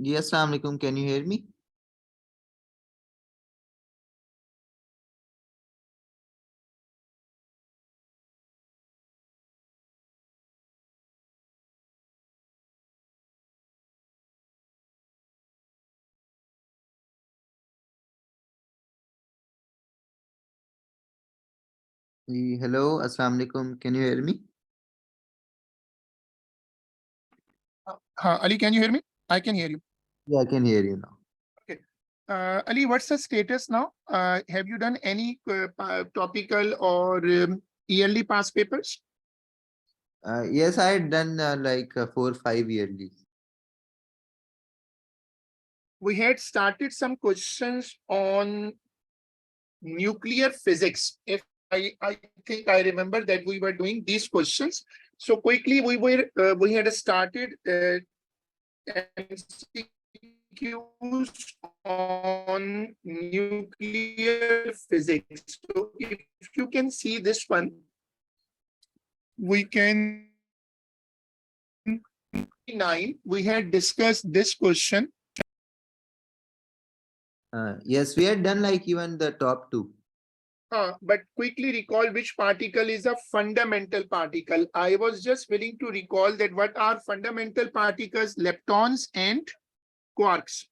Yes, Assalamu alaikum. Can you hear me? Hello, Assalamu alaikum. Can you hear me? Ali, can you hear me? I can hear you. Yeah, I can hear you now. Okay. Ali, what's the status now? Have you done any topical or yearly past papers? Yes, I had done 4 5 yearly. We had started some questions on nuclear physics. If I think I remember that we were doing these questions. So quickly we had started MCQs on nuclear physics. So if you can see this one, we can 9. We had discussed this question. Yes, we had done like even the top two. But quickly recall which particle is a fundamental particle. I was just willing to recall that what are fundamental particles? Leptons and quarks.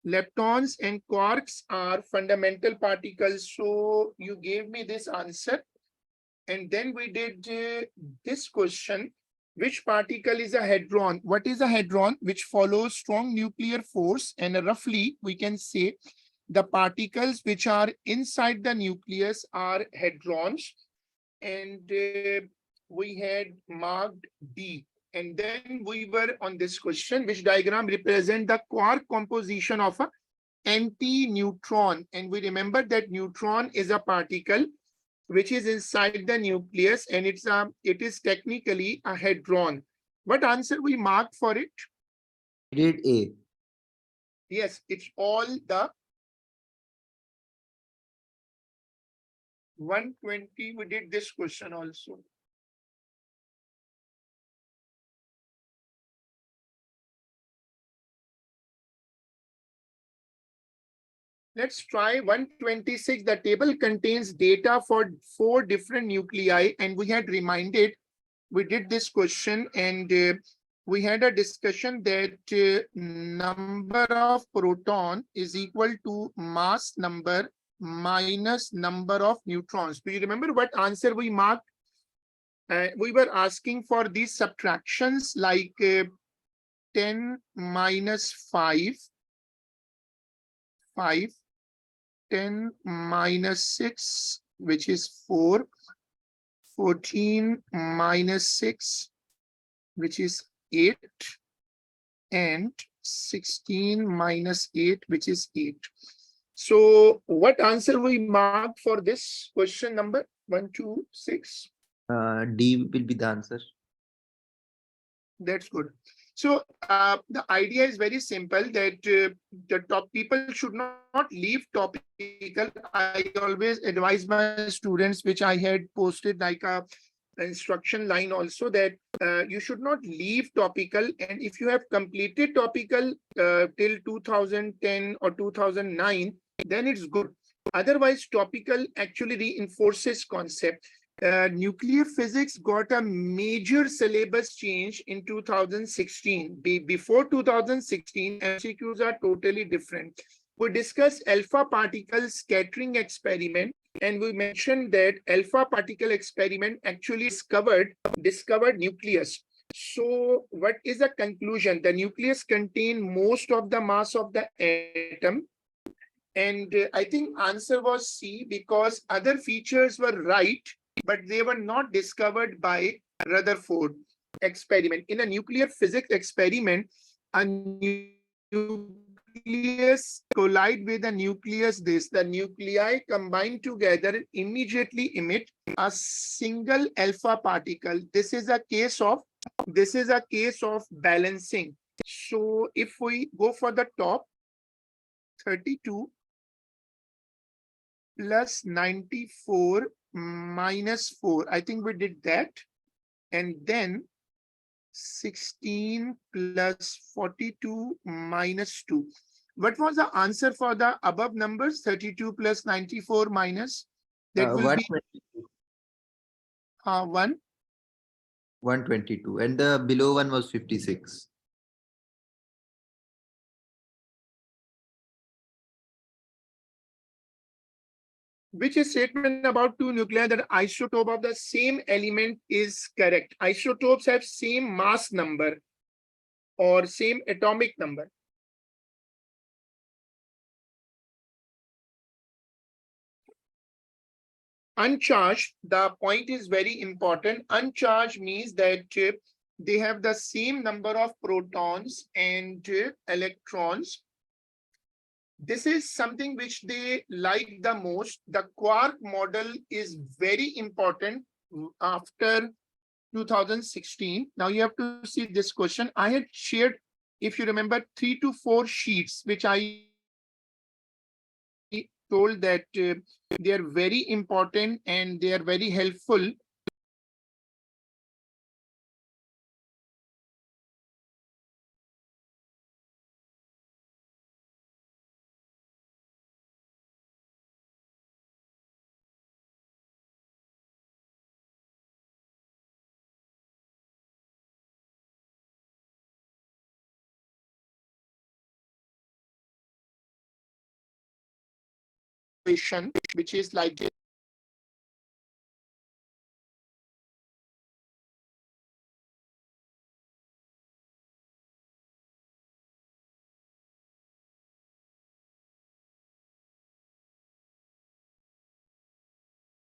Leptons and quarks are fundamental particles. So you gave me this answer. And then we did this question. Which particle is a hadron? What is a hadron? Which follows strong nuclear force. And roughly we can say the particles which are inside the nucleus are hadrons. And we had marked D. And then we were on this question, which diagram represent the quark composition of a anti-neutron. And we remember that neutron is a particle which is inside the nucleus, and it is technically a hadron. What answer we marked for it? I did A. Yes, it's all the 120. We did this question also. Let's try 126. The table contains data for 4 different nuclei, and we had reminded, we did this question, and we had a discussion that number of proton is equal to mass number minus number of neutrons. Do you remember what answer we marked? We were asking for these subtractions like 10 minus 5, 10 minus 6, which is 4, 14 minus 6, which is 8, and 16 minus 8, which is 8. So what answer we marked for this question number 126? D will be the answer. That's good. So the idea is very simple, that the top people should not leave topical. I always advise my students, which I had posted like a instruction line also, that you should not leave topical, and if you have completed topical till 2010 or 2009, then it's good. Otherwise, topical actually reinforces concept. Nuclear physics got a major syllabus change in 2016. Before 2016, MCQs are totally different. We discussed alpha particle scattering experiment, and we mentioned that alpha particle experiment actually discovered nucleus. So what is the conclusion? The nucleus contains most of the mass of the atom. And I think answer was C, because other features were right, but they were not discovered by Rutherford experiment. In a nuclear physics experiment, a nucleus collide with a nucleus. The nuclei combine together immediately emit a single alpha particle. This is a case of balancing. So if we go for the top, 32 plus 94 minus 4. I think we did that. And then 16 plus 42 minus 2. What was the answer for the above numbers? 32 plus 94 minus, that will be 122. 1. 122. And the below one was 56. Which statement about two nuclei that isotope of the same element is correct? Isotopes have same mass number or same atomic number. Uncharged, the point is very important. Uncharged means that they have the same number of protons and electrons. This is something which they like the most. The quark model is very important after 2016. Now you have to see this question. I had shared, if you remember, 3 to 4 sheets, which I told that they are very important and they are very helpful. Equation, which is like this.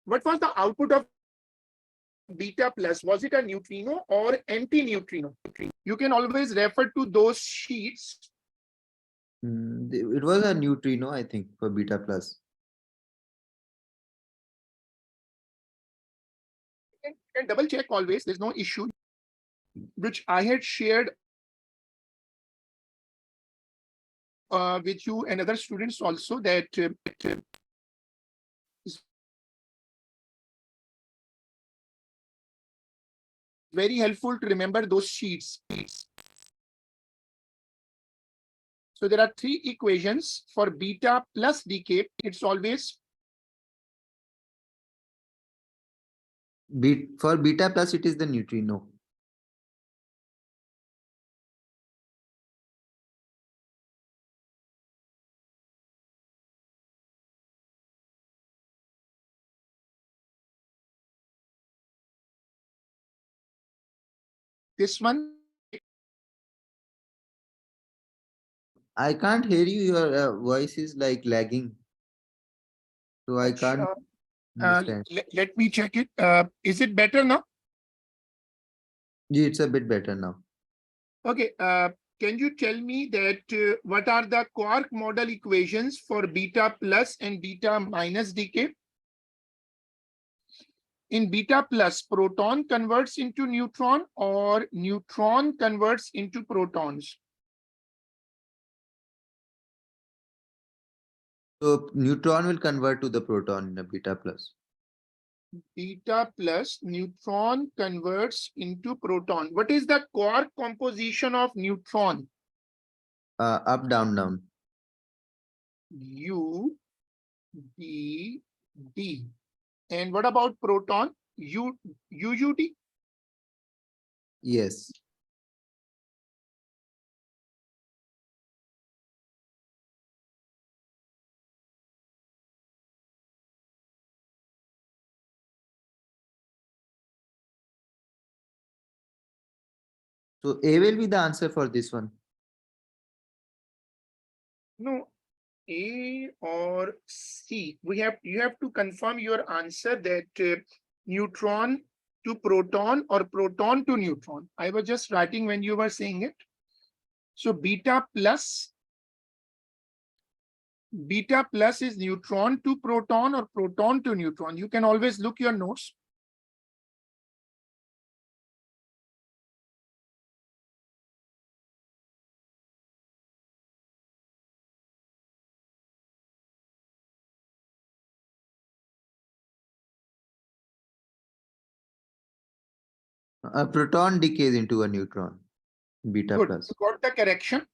What was the output of beta plus? Was it a neutrino or anti-neutrino? You can always refer to those sheets. It was a neutrino, I think, for beta plus. And double check always, there's no issue, which I had shared with you and other students also, that is very helpful to remember those sheets. So there are 3 equations for beta plus decay. It's always For beta plus, it is the neutrino. this one. I can't hear you. Your voice is like lagging. So I can't understand. Let me check it. Is it better now? Yeah, it's a bit better now. Okay. Can you tell me that what are the quark model equations for beta plus and beta minus decay? In beta plus, proton converts into neutron or neutron converts into protons? So neutron will convert to the proton in a beta plus. Beta plus, neutron converts into proton. What is the quark composition of neutron? Up, down, down. U, D, D. And what about proton? UUD? Yes. So A will be the answer for this one. No, A or C. You have to confirm your answer that neutron to proton or proton to neutron. I was just writing when you were saying it. So beta plus is neutron to proton or proton to neutron. You can always look your notes. A proton decays into a neutron, beta Good. plus. You got the correction.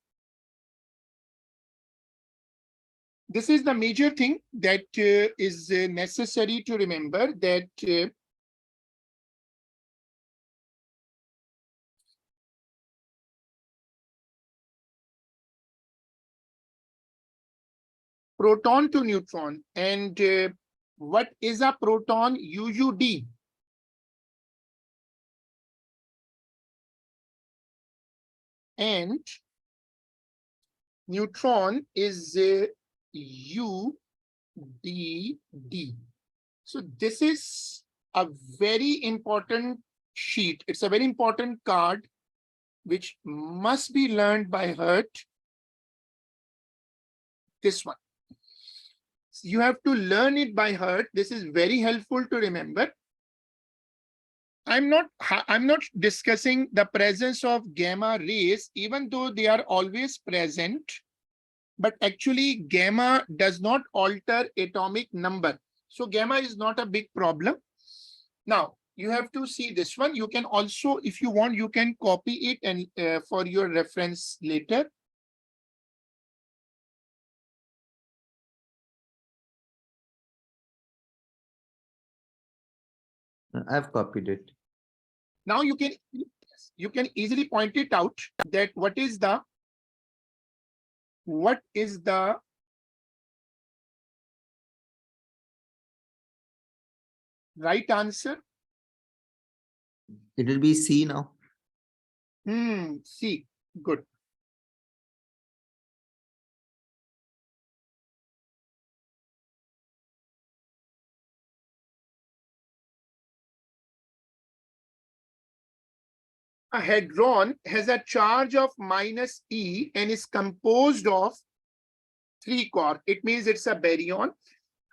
This is the major thing that is necessary to remember, that proton to neutron. And what is a proton? UUD. And neutron is UDD. So this is a very important sheet. It's a very important card which must be learned by heart. This one. You have to learn it by heart. This is very helpful to remember. I'm not discussing the presence of gamma rays, even though they are always present, but actually gamma does not alter atomic number. So gamma is not a big problem. Now you have to see this one. You can also, if you want, you can copy it and for your reference later. I've copied it. Now you can easily point it out that what is the right answer? It will be C now. C. Good. A hadron has a charge of minus E and is composed of 3 quarks. It means it's a baryon.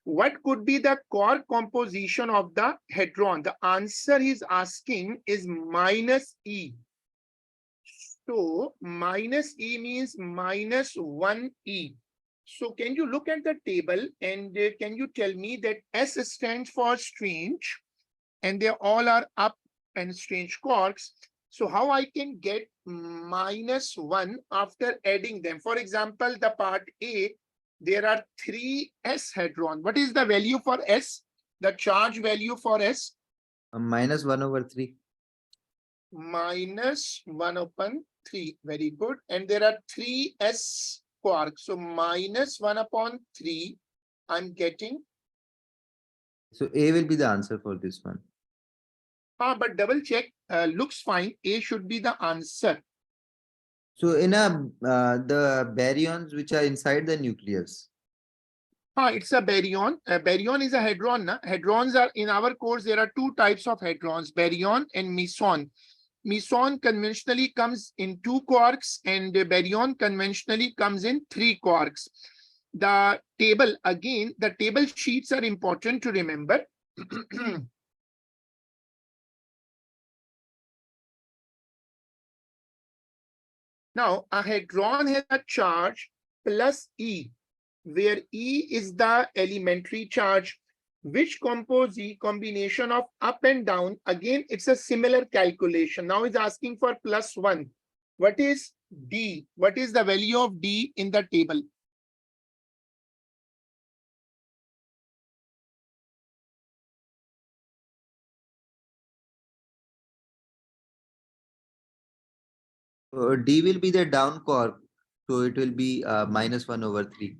What could be the quark composition of the hadron? The answer he's asking is minus E. So minus E means minus 1E. So can you look at the table and can you tell me that S stands for strange and they all are up and strange quarks. So how I can get minus 1 after adding them? For example, the part A, there are 3 S hadron. What is the value for S? The charge value for S? Minus 1/3. Minus 1 upon 3. Very good. And there are 3 S quarks. So minus 1 upon 3, I'm getting. So A will be the answer for this one. But double check. Looks fine. A should be the answer. So in the baryons which are inside the nucleus. It's a baryon. A baryon is a hadron. Na? Hadrons are in our course. There are 2 types of hadrons, baryon and meson. Meson conventionally comes in 2 quarks and baryon conventionally comes in 3 quarks. The table, again, the table sheets are important to remember. Now, a hadron has a charge plus E, where E is the elementary charge. Which combination of up and down? Again, it's a similar calculation. Now it's asking for plus 1. What is D? What is the value of D in the table? D will be the down quark. So it will be minus 1/3.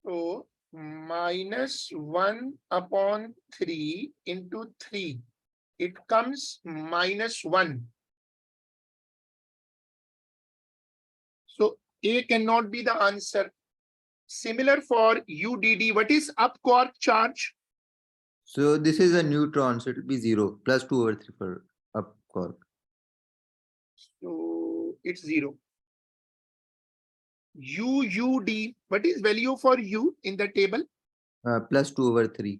So minus 1 upon 3 into 3. It comes minus 1. So A cannot be the answer. Similar for UDD. What is up quark charge? So this is a neutron. So it will be 0 plus 2/3 for up quark. So it's 0. UUD. What is value for U in the table? Plus 2/3.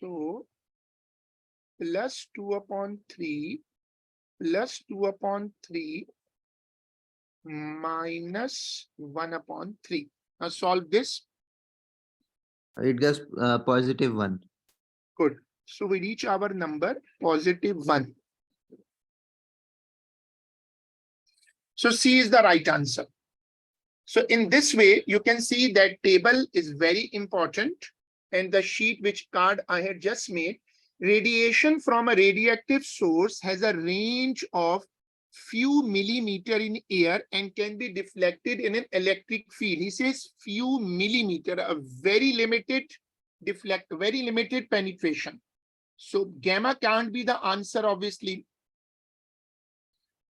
So plus 2 upon 3 plus 2 upon 3 minus 1 upon 3. Now solve this. It gets +1. Good. So we reach our number +1. So C is the right answer. So in this way, you can see that table is very important. And the sheet which card I had just made, radiation from a radioactive source has a range of few millimeter in air and can be deflected in an electric field. He says few millimeter, a very limited very limited penetration. So gamma can't be the answer, obviously.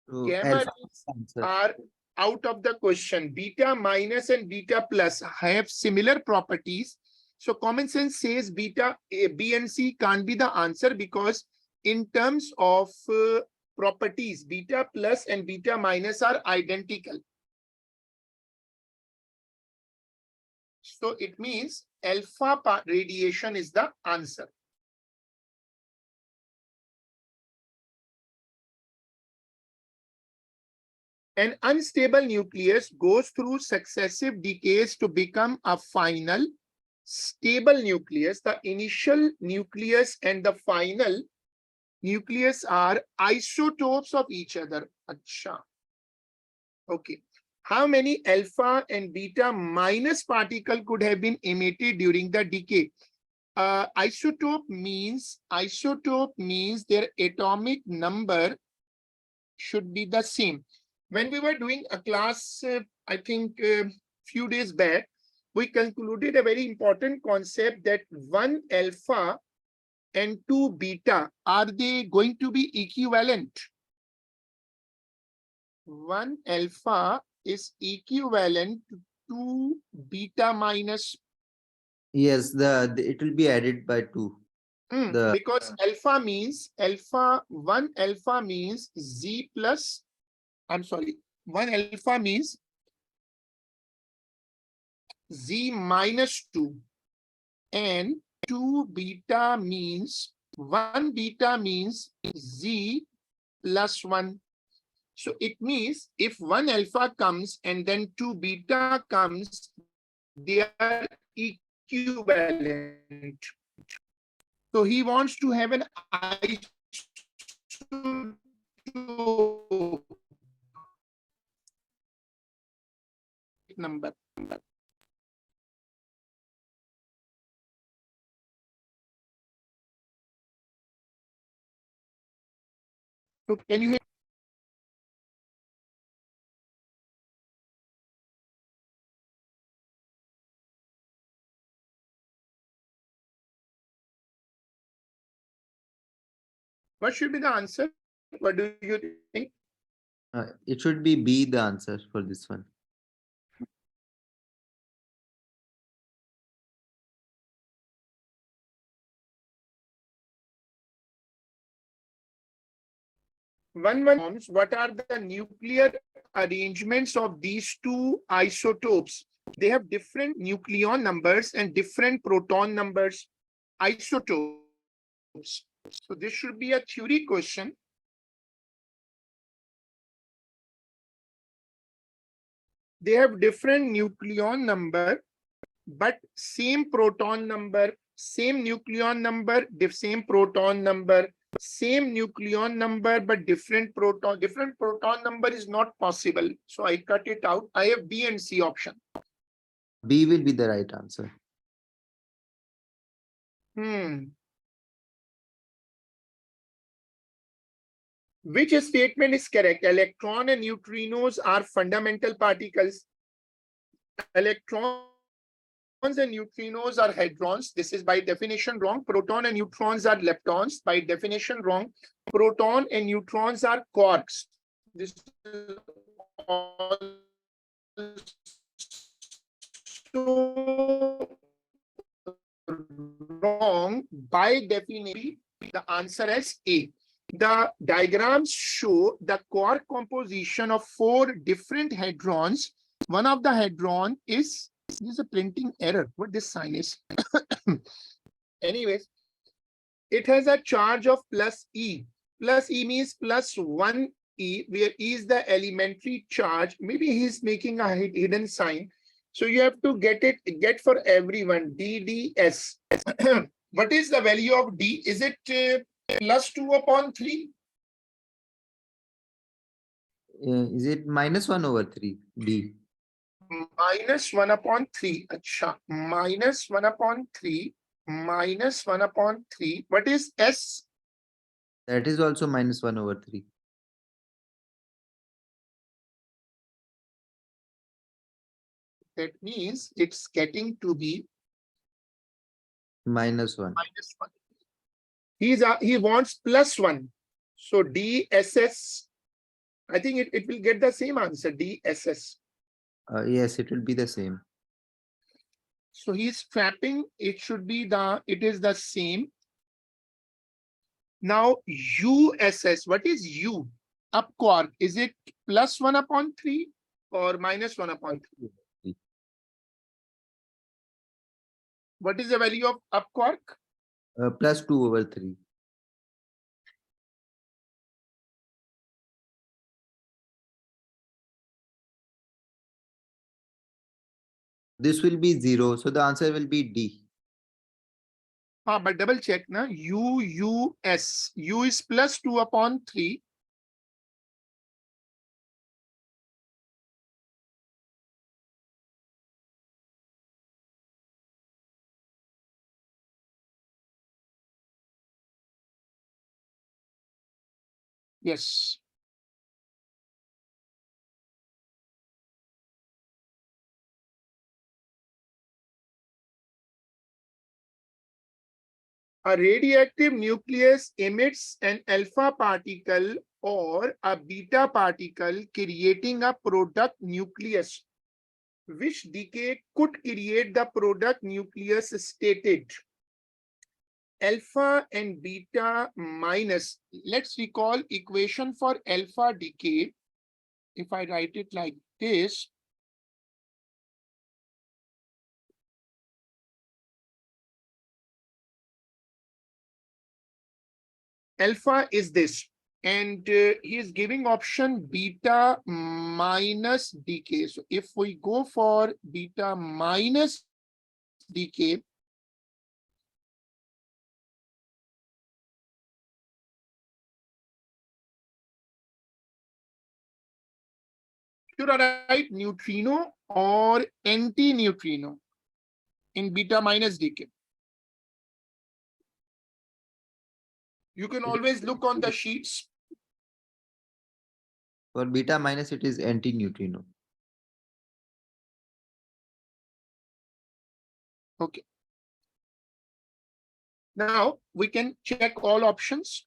So Gamma alpha rays answer. are out of the question. Beta minus and beta plus have similar properties. So common sense says beta B and C can't be the answer, because in terms of properties, beta plus and beta minus are identical. So it means alpha radiation is the answer. An unstable nucleus goes through successive decays to become a final stable nucleus. The initial nucleus and the final nucleus are isotopes of each other. Achha. Okay. How many alpha and beta minus particle could have been emitted during the decay? Isotope means their atomic number should be the same. When we were doing a class, I think few days back, we concluded a very important concept that 1 alpha and 2 beta, are they going to be equivalent? 1 alpha is equivalent to 2 beta minus. Yes, it will be added by 2. Because alpha means 1 alpha means Z plus, I'm sorry, 1 alpha means Z minus 2, and 2 beta means 1 beta means Z plus 1. So it means if 1 alpha comes and then 2 beta comes, they are equivalent. So he wants to have an isotope number. So can you hear? What should be the answer? What do you think? It should be B, the answer for this one. What are the nuclear arrangements of these two isotopes? They have different nucleon numbers and different proton numbers. Isotopes. So this should be a theory question. They have different nucleon number, but same proton number, same nucleon number, same proton number, same nucleon number, but different proton number is not possible. So I cut it out. I have B and C option. B will be the right answer. Which statement is correct? Electron and neutrinos are fundamental particles. Electrons and neutrinos are hadrons. This is by definition wrong. Proton and neutrons are leptons. By definition wrong. Proton and neutrons are quarks. This is also wrong. By definition, the answer is A. The diagrams show the quark composition of 4 different hadrons. One of the hadron is, this is a printing error. What this sign is? Anyways, it has a charge of plus E. Plus E means plus 1E, where E is the elementary charge. Maybe he's making a hidden sign. So you have to get for everyone, DDS. What is the value of D? Is it plus 2 upon 3? Is it minus 1 over 3? D. Minus 1 upon 3. Acha. Minus 1 upon 3. Minus 1 upon 3. What is S? That is also minus 1 over 3. That means it's getting to be Minus 1. minus 1. He wants plus 1. So DSS, I think it will get the same answer, DSS. Yes, it will be the same. So he's trapping, it is the same. Now USS, what is U? Up quark, is it plus 1 upon 3 or minus 1 upon 3? What is the value of up quark? Plus 2 over 3. This will be 0. So the answer will be D. But double check na. US. U is plus 2 upon 3. Yes. A radioactive nucleus emits an alpha particle or a beta particle, creating a product nucleus. Which decay could create the product nucleus stated? Alpha and beta minus. Let's recall equation for alpha decay. If I write it like this, alpha is this, and he is giving option beta minus decay. So if we go for beta minus decay, should I write neutrino or anti-neutrino in beta minus decay? You can always look on the sheets. For beta minus, it is anti-neutrino. Okay. Now we can check all options.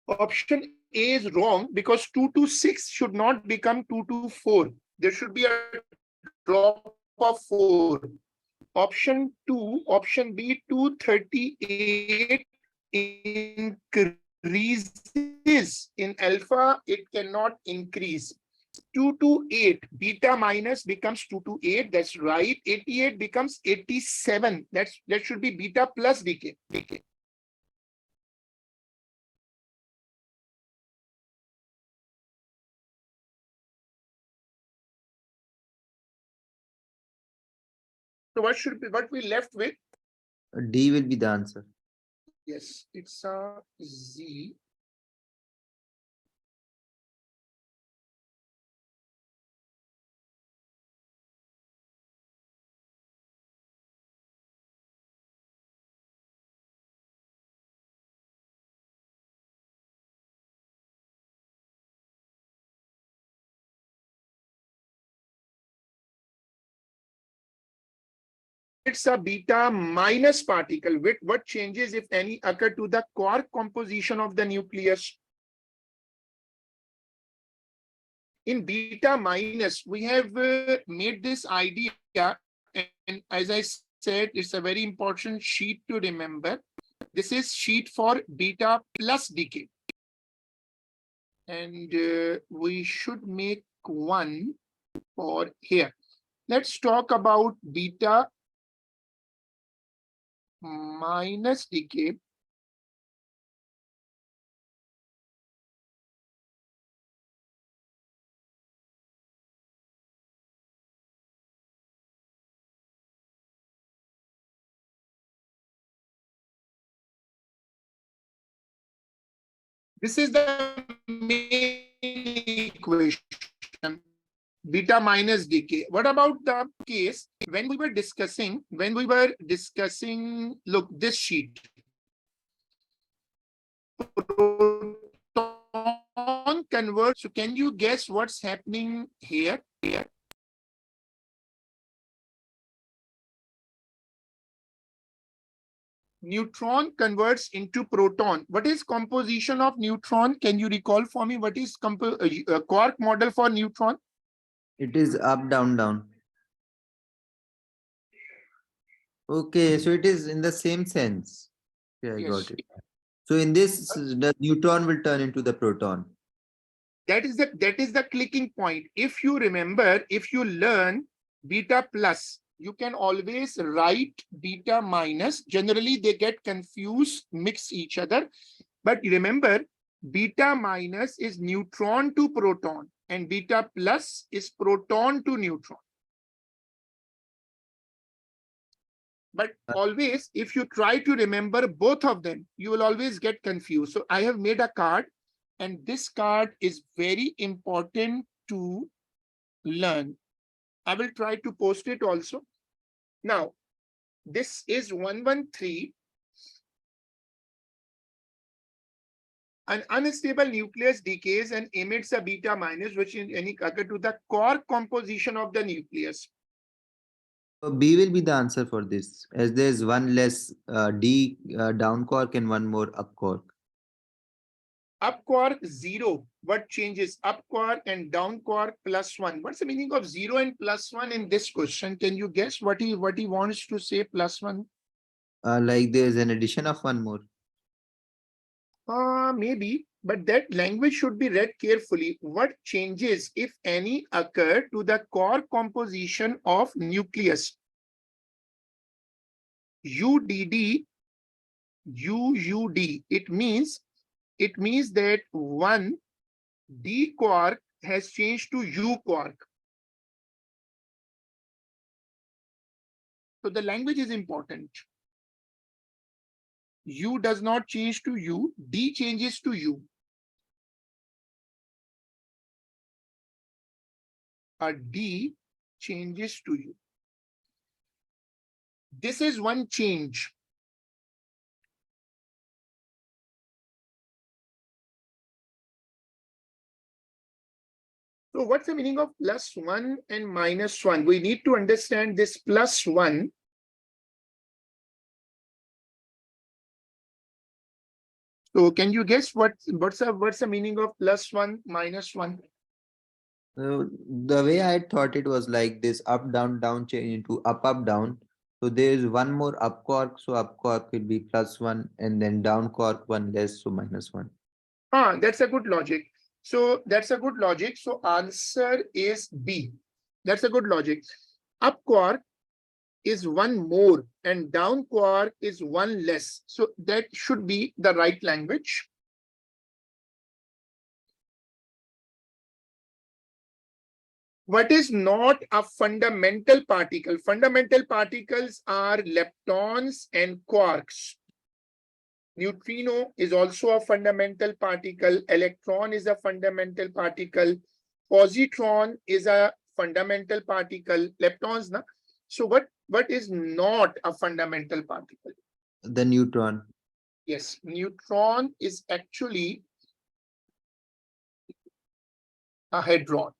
Option A is wrong because 2 to 6 should not become 2 to 4. There should be a drop of 4. Option 2, option B, 238 increases. In alpha, it cannot increase. 2 to 8, beta minus becomes 2 to 8. That's right. 88 becomes 87. That should be beta plus decay. So what we left with? D will be the answer. Yes, it's a Z. It's a beta minus particle. With what changes, if any, occur to the quark composition of the nucleus? In beta minus, we have made this idea, and as I said, it's a very important sheet to remember. This is sheet for beta plus decay. And we should make one for here. Let's talk about beta minus decay. This is the main equation, beta minus decay. What about the case when we were discussing, look, this sheet, proton converts. So can you guess what's happening here? Neutron converts into proton. What is composition of neutron? Can you recall for me what is quark model for neutron? It is up, down, down. Okay, so it is in the same sense. Yeah, I got Yes. it. So in this, the neutron will turn into the proton. That is the clicking point. If you remember, if you learn beta plus, you can always write beta minus. Generally, they get confused, mix each other. But remember, beta minus is neutron to proton, and beta plus is proton to neutron. But always, if you try to remember both of them, you will always get confused. So I have made a card, and this card is very important to learn. I will try to post it also. Now, this is 113. An unstable nucleus decays and emits a beta minus, which is any occur to the core composition of the nucleus. So B will be the answer for this, as there is one less D down quark and one more up quark. Up quark 0. What changes? Up quark and down quark +1. What's the meaning of 0 and +1 in this question? Can you guess what he wants to say +1? Like there is an addition of one more. Maybe, but that language should be read carefully. What changes, if any, occur to the core composition of nucleus? UDD, UUD. It means that one D quark has changed to U quark. So the language is important. U does not change to U, D changes to U. A D changes to U. This is one change. So what's the meaning of +1 and -1? We need to understand this +1. So can you guess what's the meaning of +1, -1? The way I thought it was like this up, down, down change into up, up, down. So there is one more up quark, so up quark will be +1, and then down quark one less, so -1. That's a good logic. So that's a good logic. So answer is B. That's a good logic. Up quark is one more and down quark is one less. So that should be the right language. What is not a fundamental particle? Fundamental particles are leptons and quarks. Neutrino is also a fundamental particle. Electron is a fundamental particle. Positron is a fundamental particle. Leptons, na? So what is not a fundamental particle? The neutron. Yes, neutron is actually a hadron.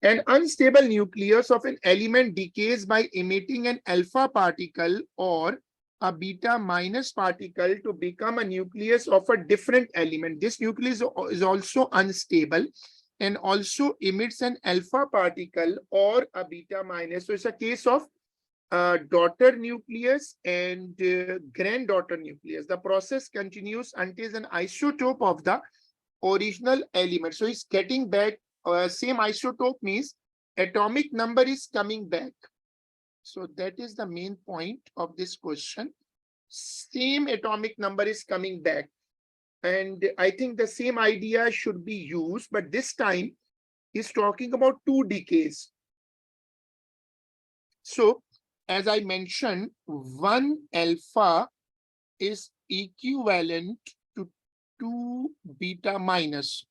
An unstable nucleus of an element decays by emitting an alpha particle or a beta minus particle to become a nucleus of a different element. This nucleus is also unstable and also emits an alpha particle or a beta minus. So it's a case of daughter nucleus and granddaughter nucleus. The process continues until an isotope of the original element. So it's getting back. Same isotope means atomic number is coming back. So that is the main point of this question. Same atomic number is coming back. And I think the same idea should be used, but this time is talking about two decays. So as I mentioned, one alpha is equivalent to 2 beta minus.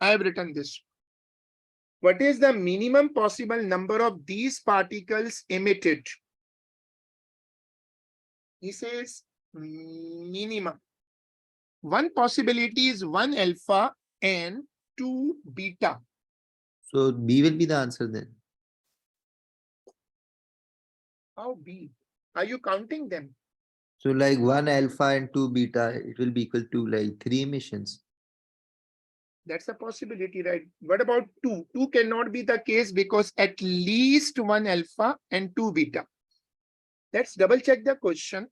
I have written this. What is the minimum possible number of these particles emitted? He says minimum. One possibility is 1 alpha and 2 beta. So B will be the answer then. How B? Are you counting them? So like 1 alpha and 2 beta, it will be equal to like 3 emissions. That's a possibility, right? What about 2? 2 cannot be the case because at least 1 alpha and 2 beta. Let's double check the question.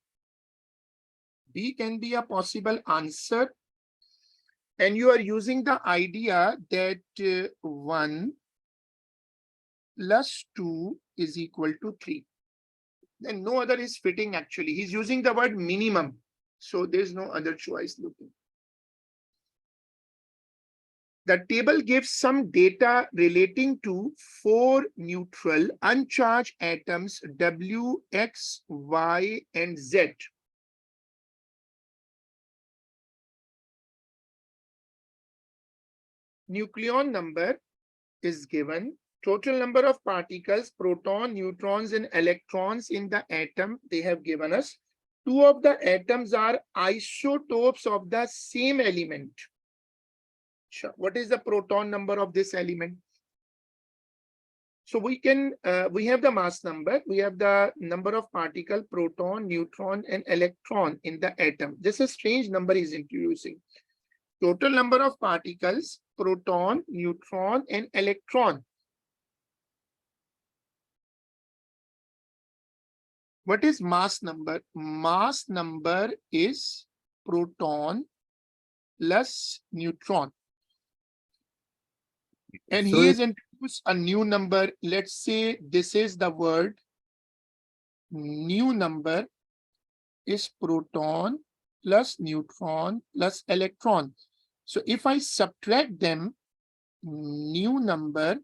B can be a possible answer. And you are using the idea that 1 plus 2 is equal to 3. Then no other is fitting actually. He's using the word minimum. So there's no other choice looking. The table gives some data relating to 4 neutral uncharged atoms W, X, Y, and Z. Nucleon number is given. Total number of particles, proton, neutrons, and electrons in the atom they have given us. 2 of the atoms are isotopes of the same element. Sure. What is the proton number of this element? So we have the mass number, we have the number of particle, proton, neutron, and electron in the atom. This is a strange number is introducing. Total number of particles, proton, neutron, and electron. What is mass number? Mass number is proton plus neutron. And So he has introduced a new number. Let's say this is the word. New number is proton plus neutron plus electron. So if I subtract them, new number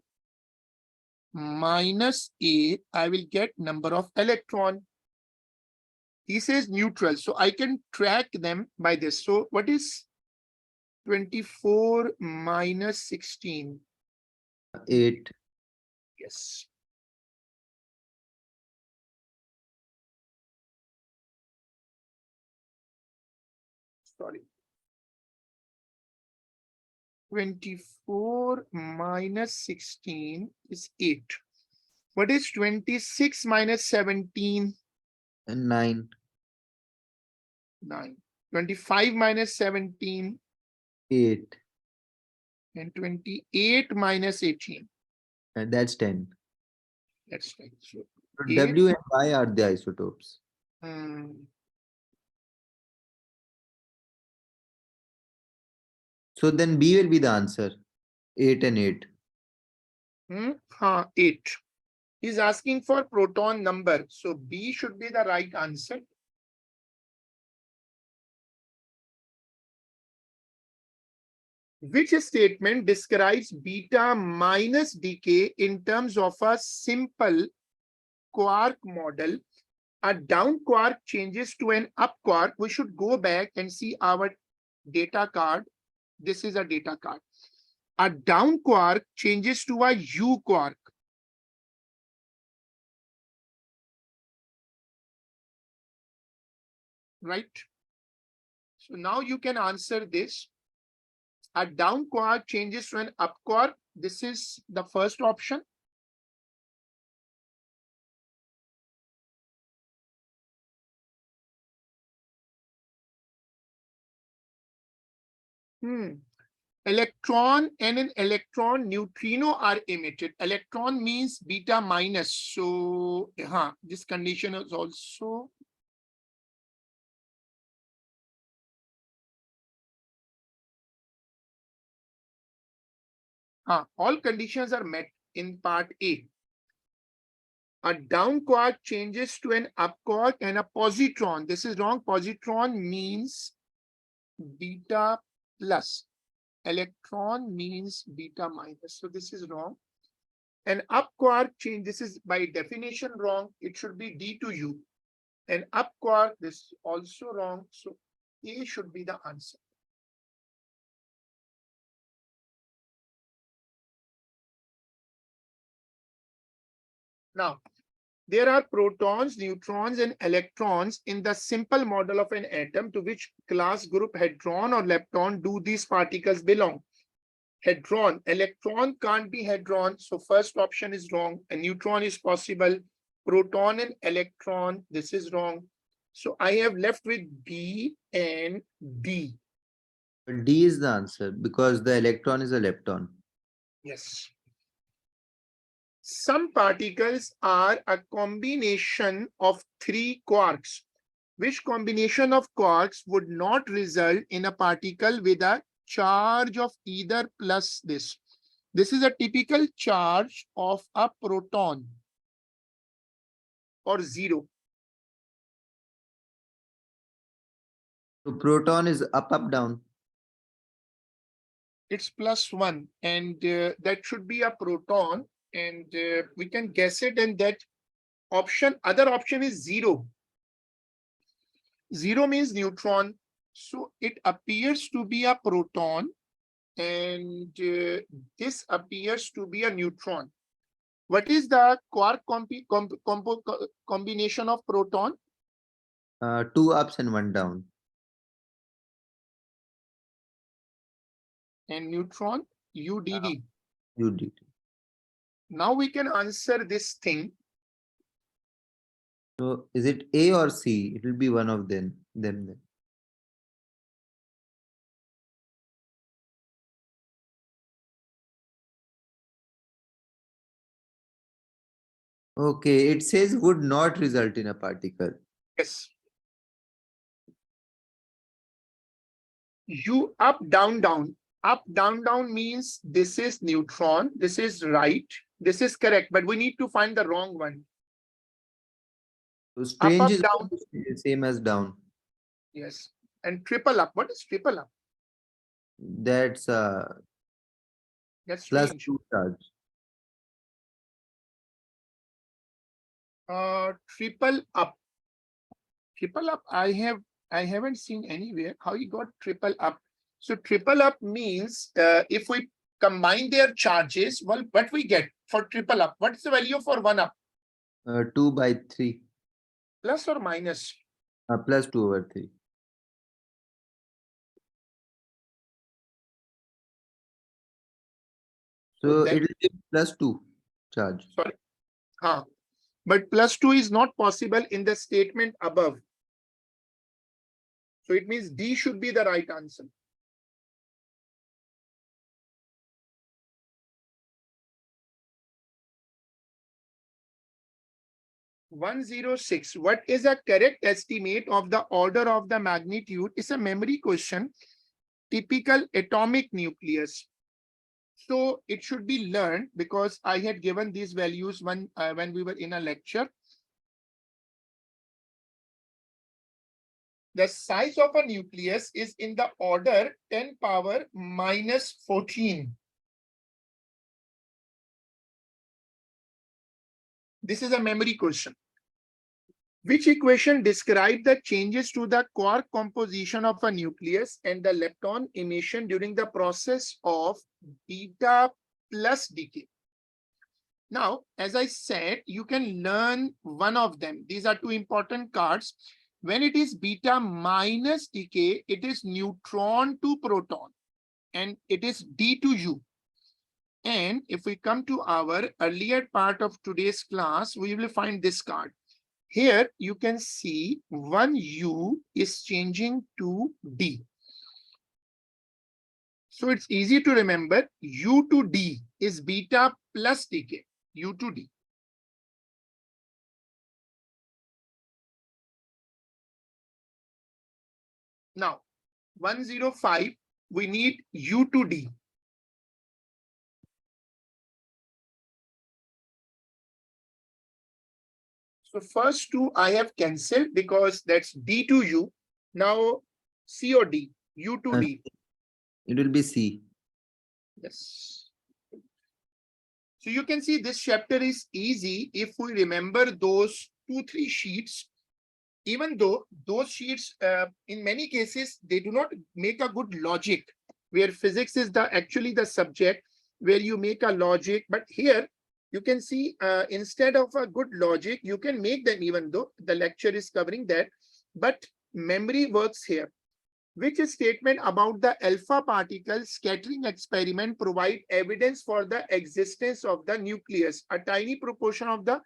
minus A, I will get number of electron. He says neutral, so I can track them by this. So what is 24 minus 16? 8. Yes. Sorry. 24 minus 16 is 8. What is 26 minus 17? And 9. 9. 25 minus 17. 8. And 28 minus 18. And that's 10. That's right. So So 8. W and Y are the isotopes. So then B will be the answer. 8 and 8. 8. He's asking for proton number. So B should be the right answer. Which statement describes beta minus decay in terms of a simple quark model? A down quark changes to an up quark. We should go back and see our data card. This is a data card. A down quark changes to a U quark. Right? So now you can answer this. A down quark changes to an up quark. This is the first option. Electron and an electron neutrino are emitted. Electron means beta minus. So this condition is also all conditions are met in part A. A down quark changes to an up quark and a positron. This is wrong. Positron means beta plus. Electron means beta minus. So this is wrong. An up quark change, this is by definition wrong. It should be D to U. An up quark, this is also wrong. So A should be the answer. Now, there are protons, neutrons, and electrons in the simple model of an atom. To which class group, hadron or lepton, do these particles belong? Hadron. Electron can't be hadron, so first option is wrong. A neutron is possible. Proton and electron, this is wrong. So I have left with B and D. D is the answer because the electron is a lepton. Yes. Some particles are a combination of three quarks. Which combination of quarks would not result in a particle with a charge of either plus this? This is a typical charge of a proton or zero. So proton is up, up, down. It's +1, and that should be a proton, and we can guess it, and that other option is zero. Zero means neutron, so it appears to be a proton, and this appears to be a neutron. What is the quark combination of proton? 2 ups and 1 down. And neutron, UDD. You did. Now we can answer this thing. So is it A or C? It will be one of them. Then. Okay, it says would not result in a particle. Yes. U up, down, down. Up, down, down means this is neutron, this is right, this is correct, but we need to find the wrong one. So Up, strange up, is down. same as down. Yes. And triple up. What is triple up? That's That's plus strange. 2 charge. Triple up. Triple up, I haven't seen anywhere. How you got triple up? So triple up means if we combine their charges, well, what we get for triple up? What is the value for one up? 2 by 3. Plus or minus? Plus 2 over 3. So that, it will be plus 2 charge. sorry. But plus 2 is not possible in the statement above. So it means D should be the right answer. (106). What is a correct estimate of the order of the magnitude? It's a memory question. Typical atomic nucleus. So it should be learned because I had given these values when we were in a lecture. The size of a nucleus is in the order 10 power minus 14. This is a memory question. Which equation describes the changes to the quark composition of a nucleus and the lepton emission during the process of beta plus decay? Now, as I said, you can learn one of them. These are two important cards. When it is beta minus decay, it is neutron to proton, and it is D to U. And if we come to our earlier part of today's class, we will find this card. Here you can see one U is changing to D. So it's easy to remember U to D is beta plus decay, U to D. Now, 105, we need U to D. So first two I have cancelled because that's D to U. Now C or D, U to D. It will be C. Yes. So you can see this chapter is easy if we remember those 2-3 sheets, even though those sheets in many cases they do not make a good logic, where physics is the actually the subject where you make a logic. But here you can see instead of a good logic, you can make them, even though the lecture is covering that, but memory works here. Which statement about the alpha particle scattering experiment provide evidence for the existence of the nucleus? A tiny proportion of the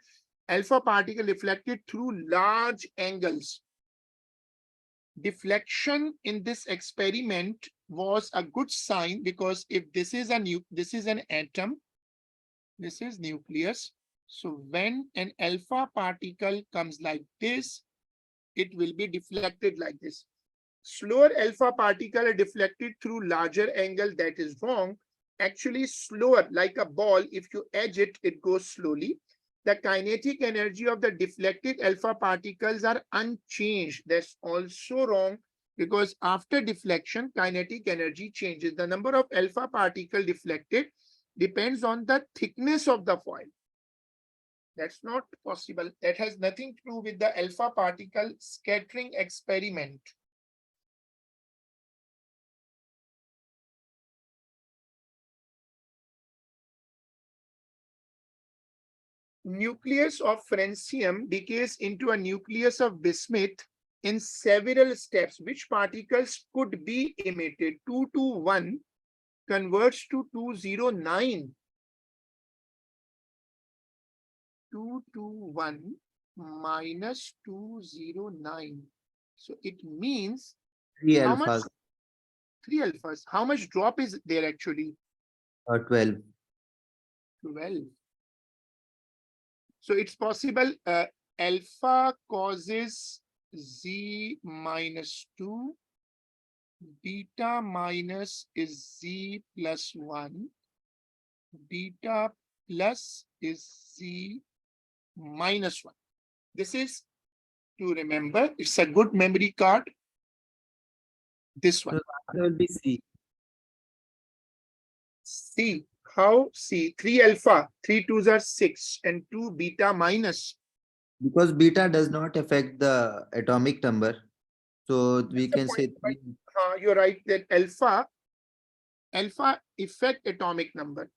alpha particle reflected through large angles. Deflection in this experiment was a good sign, because if this is an atom, this is nucleus. So when an alpha particle comes like this, it will be deflected like this. Slower alpha particle are deflected through larger angle. That is wrong. Actually, slower, like a ball, if you edge it, it goes slowly. The kinetic energy of the deflected alpha particles are unchanged. That's also wrong, because after deflection, kinetic energy changes. The number of alpha particle deflected depends on the thickness of the foil. That's not possible. That has nothing to do with the alpha particle scattering experiment. Nucleus of francium decays into a nucleus of bismuth in several steps. Which particles could be emitted? 221 converts to 209. 221 minus 209. So it means 3 how much? alphas 3 alphas. How much drop is there actually? or 12. 12. So it's possible alpha causes Z minus 2, beta minus is Z plus 1, beta plus is Z minus 1. This is to remember. It's a good memory card. This one. So that will be C. C. How? C. 3 alpha, 3 twos are 6, and 2 beta minus. Because beta does not affect the atomic number. So we That's the can say point. But you're right that alpha affect atomic number.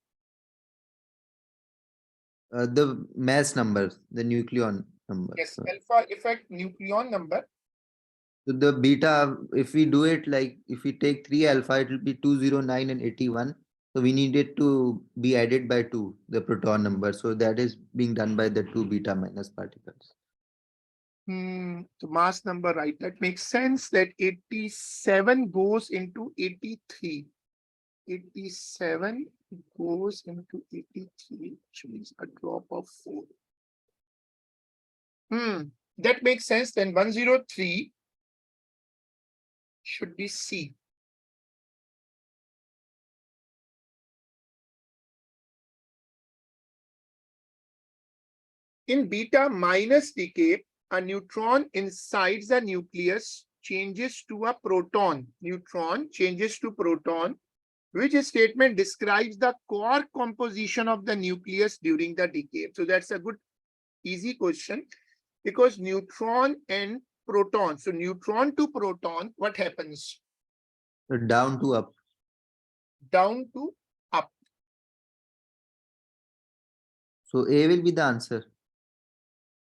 the mass numbers, the nucleon number. Yes, alpha affect nucleon number. So the beta, if we do it like if we take 3 alpha, it will be 209 and 81. So we need it to be added by 2, the proton number. So that is being done by the 2 beta minus particles. The mass number, right? That makes sense that 87 goes into 83. 87 goes into 83, which means a drop of 4. That makes sense. Then 103 should be C. In beta minus decay, a neutron inside the nucleus changes to a proton. Neutron changes to proton. Which statement describes the quark composition of the nucleus during the decay? So that's a good, easy question, because neutron and proton. So neutron to proton, what happens? So down to up. Down to up. So A will be the answer.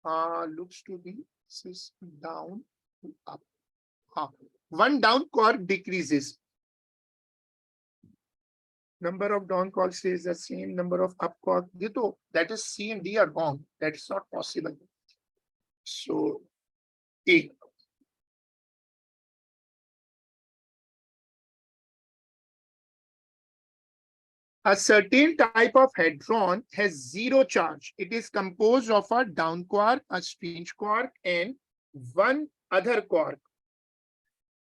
Looks to be this is down to up. One down quark decreases. Number of down quarks stays the same, number of up quark. That is C and D are wrong. That's not possible. So A. A certain type of hadron has zero charge. It is composed of a down quark, a strange quark, and one other quark.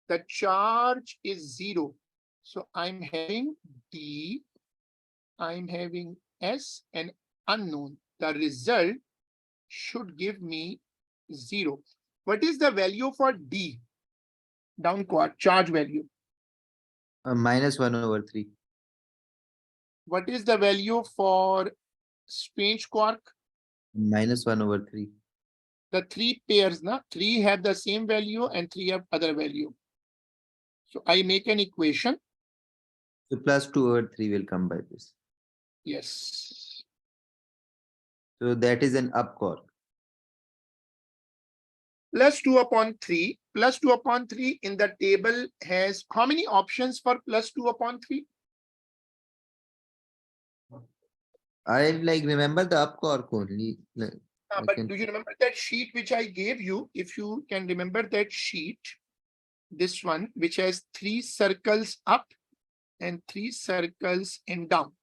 The charge is 0. So I'm having D, I'm having S, and unknown. The result should give me 0. What is the value for D? Down quark, charge value. -1/3. What is the value for strange quark? -1/3. The three pairs, na? Three have the same value and three have other value. So I make an equation. So +2/3 will come by this. Yes. So that is an up quark. +2/3. +2/3 in the table has how many options for +2/3? I like remember the up quark only. I But can do you remember that sheet which I gave you? If you can remember that sheet, this one, which has 3 circles up and 3 circles in down.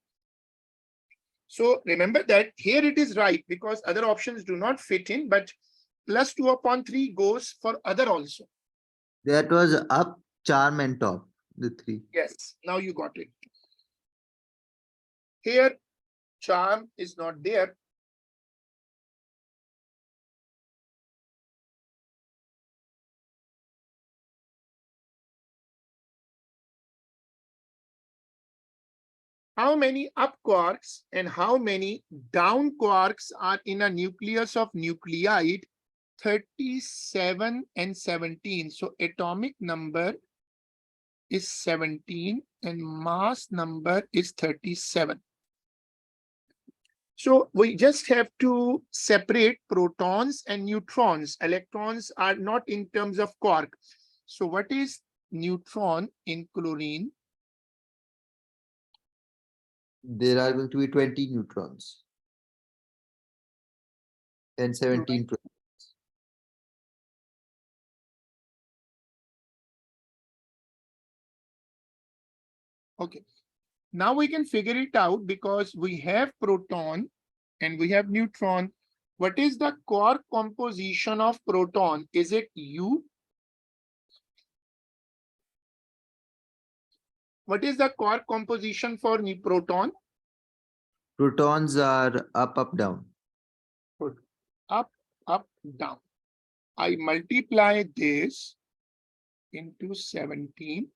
So remember that here it is right because other options do not fit in, but +2/3 goes for other also. that was up, charm, and top. The three. Yes, now you got it. Here, charm is not there. How many up quarks and how many down quarks are in a nucleus of nuclide? 37 and 17. So atomic number is 17 and mass number is 37. So we just have to separate protons and neutrons. Electrons are not in terms of quark. So what is neutron in chlorine? There are going to be 20 neutrons and 17 protons. Okay. Now we can figure it out because we have proton and we have neutron. What is the quark composition of proton? Is it U? What is the quark composition for proton? Protons are up, up, down. Up, up, down. I multiply this into 17.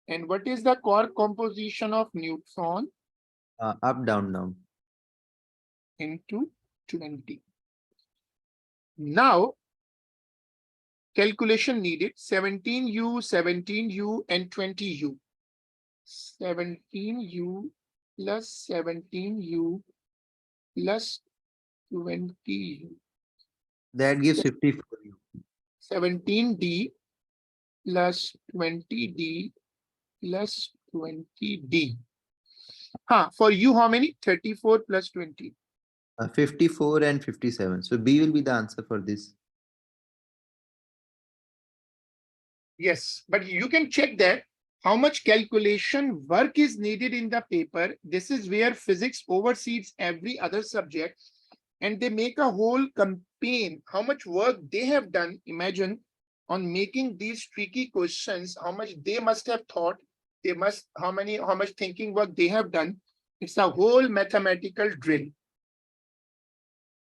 And what is the quark composition of neutron? Up, down, down. Into 20. Now, calculation needed 17U, 17U, and 20U. 17U plus 17U plus 20U. That gives 54. 17D plus 20D plus 20D. For U, how many? 34 plus 20. 54 and 57. So B will be the answer for this. Yes, but you can check that how much calculation work is needed in the paper. This is where physics oversees every other subject and they make a whole campaign. How much work they have done, imagine, on making these tricky questions, how much they must have thought, how much thinking work they have done. It's a whole mathematical drill.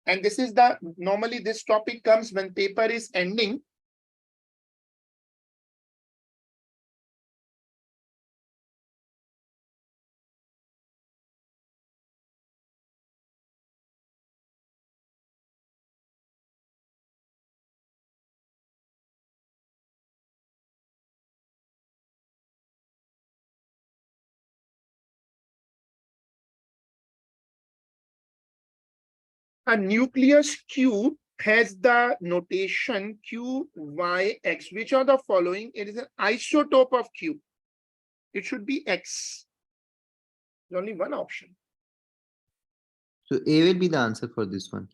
And this is normally this topic comes when paper is ending. A nucleus Q has the notation QYX. Which are the following? It is an isotope of Q. It should be X. There's only one option. So A will be the answer for this one.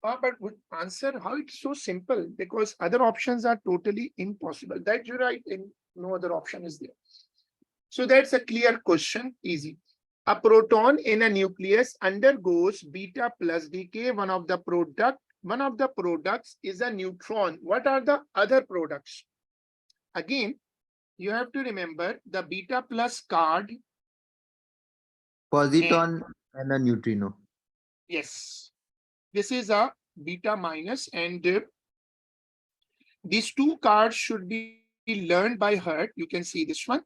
But would answer how it's so simple because other options are totally impossible. That you're right, and no other option is there. So that's a clear question, easy. A proton in a nucleus undergoes beta plus decay. One of the products is a neutron. What are the other products? Again, you have to remember the beta plus card. Positon and a neutrino. Yes, this is a beta minus, and these two cards should be learned by heart. You can see this one.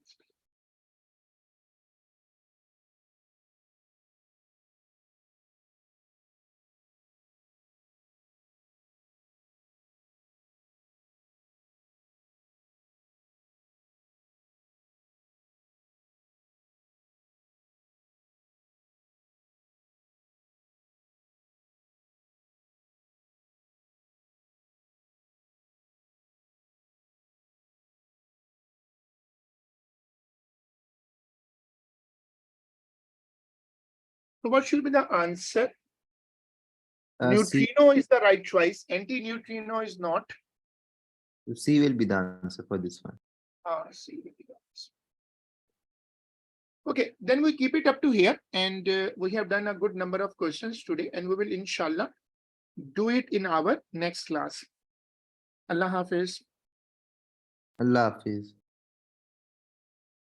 So what should be the answer? C. Neutrino is the right choice. Anti-neutrino is not. C will be the answer for this one. C will be the answer. Okay, then we keep it up to here, and we have done a good number of questions today, and we will inshallah do it in our next class. Allah Hafiz. Allah Hafiz.